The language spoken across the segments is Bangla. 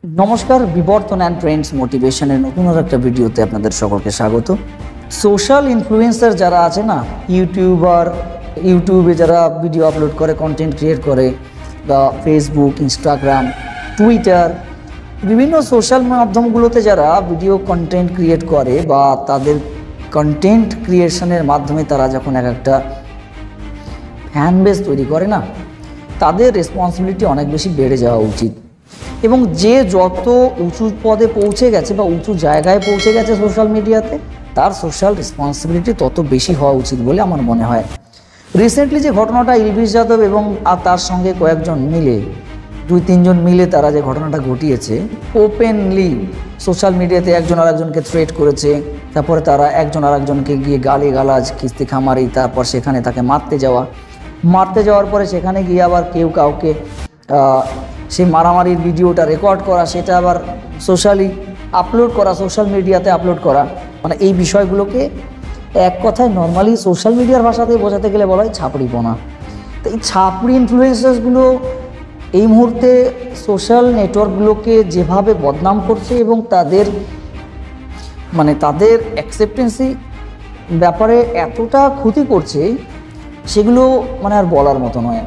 নমস্কার, বিবর্তন অ্যান্ড ট্রেন্ডস মোটিভেশনের নতুন একটা ভিডিওতে আপনাদের সকলকে স্বাগত। সোশ্যাল ইনফ্লুয়েন্সার যারা আছে না, ইউটিউবে যারা ভিডিও আপলোড করে, কন্টেন্ট ক্রিয়েট করে, বা ফেসবুক, ইনস্টাগ্রাম, টুইটার, বিভিন্ন সোশ্যাল মাধ্যমগুলোতে যারা ভিডিও কন্টেন্ট ক্রিয়েট করে বা তাদের কন্টেন্ট ক্রিয়েশনের মাধ্যমে তারা যখন একটা ফ্যান বেস তৈরি করে না, তাদের রেসপন্সিবিলিটি অনেক বেশি বেড়ে যাওয়া উচিত। এবং যে যত উঁচু পদে পৌঁছে গেছে বা উঁচু জায়গায় পৌঁছে গেছে সোশ্যাল মিডিয়াতে, তার সোশ্যাল রেসপন্সিবিলিটি তত বেশি হওয়া উচিত বলে আমার মনে হয়। রিসেন্টলি যে ঘটনাটা ইলবিস যাদব এবং তার সঙ্গে কয়েকজন মিলে, 2-3 জন মিলে তারা যে ঘটনাটা ঘটিয়েছে, ওপেনলি সোশ্যাল মিডিয়াতে একজন আরেকজনকে থ্রেট করেছে, তারপরে তারা একজন আরেকজনকে গিয়ে গালিগালাজ, কিস্তি খামারি, তারপর সেখানে তাকে মারতে যাওয়ার পরে সেখানে গিয়ে আবার কেউ কাউকে সেই মারামারির ভিডিওটা রেকর্ড করা, সেটা আবার সোশ্যাল মিডিয়াতে আপলোড করা, মানে এই বিষয়গুলোকে এক কথায় নর্মালি সোশ্যাল মিডিয়ার ভাষাতে বোঝাতে গেলে বলা হয় ছাপড়িপনা। তো এই ছাপড়ি ইনফ্লুয়েন্সার্সগুলো এই মুহূর্তে সোশ্যাল নেটওয়ার্কগুলোকে যেভাবে বদনাম করছে এবং তাদের অ্যাকসেপ্টেন্সি ব্যাপারে এতটা ক্ষতি করছে, সেগুলো আর বলার মতো নয়।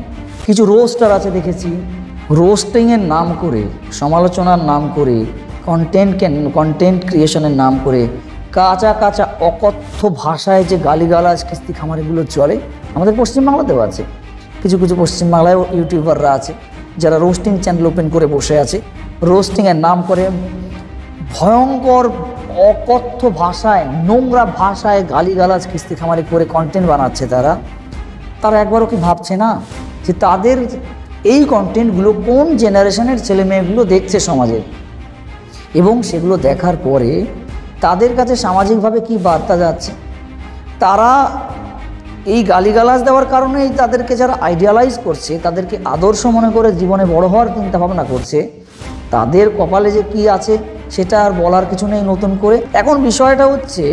কিছু রোস্টার আছে দেখেছি, রোস্টিংয়ের নাম করে, সমালোচনার নাম করে, কন্টেন্ট ক্রিয়েশনের নাম করে কাঁচা অকথ্য ভাষায় যে গালিগালাজ, কিস্তি খামারিগুলো চলে, আমাদের পশ্চিমবাংলাতেও আছে। কিছু পশ্চিমবাংলায় ইউটিউবাররা আছে যারা রোস্টিং চ্যানেল ওপেন করে বসে আছে, রোস্টিংয়ের নাম করে ভয়ঙ্কর অকথ্য ভাষায়, নোংরা ভাষায় গালিগালাজ, কিস্তি খামারি করে কন্টেন্ট বানাচ্ছে। তারা একবারও কি ভাবছে না যে তাদের এই কন্টেন্টগুলো কোন জেনারেশনের ছেলেমেয়েগুলো দেখছে সমাজে, এবং সেগুলো দেখার পরে তাদের কাছে সামাজিকভাবে কি বার্তা যাচ্ছে? তারা এই গালিগালাজ দেওয়ার কারণেই তাদেরকে যারা আইডিয়ালাইজ করছে, তাদেরকে আদর্শ মনে করে জীবনে বড় হওয়ার চিন্তা ভাবনা করছে, তাদের কপালে যে কি আছে সেটা আর বলার কিছু নেই নতুন করে। এখন বিষয়টা হচ্ছে,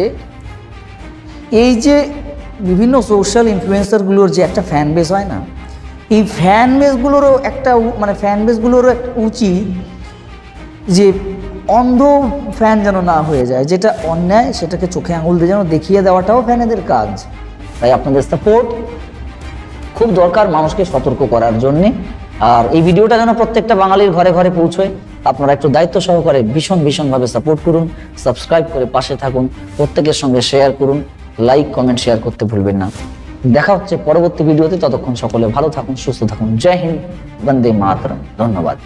এই যে বিভিন্ন সোশ্যাল ইনফ্লুয়েন্সারগুলোর যে একটা ফ্যান বেস হয় না, এই ফ্যান বেসগুলোরও একটা উচিত যে অন্ধ ফ্যান যেন না হয়ে যায়, যেটা অন্যায় সেটাকে চোখে আঙুল দিয়ে যেন দেখিয়ে দেওয়াটাও ফ্যানেদের কাজ। তাই আপনাদের সাপোর্ট খুব দরকার মানুষকে সতর্ক করার জন্যে। আর এই ভিডিওটা যেন প্রত্যেকটা বাঙালির ঘরে ঘরে পৌঁছয়, আপনারা একটু দায়িত্ব সহকারে ভীষণভাবে সাপোর্ট করুন, সাবস্ক্রাইব করে পাশে থাকুন, প্রত্যেকের সঙ্গে শেয়ার করুন, লাইক, কমেন্ট, শেয়ার করতে ভুলবেন না। দেখা হচ্ছে পরবর্তী ভিডিওতে, ততক্ষণ সকলে ভালো থাকুন, সুস্থ থাকুন। জয় হিন্দ, বন্দে মাতরম। ধন্যবাদ।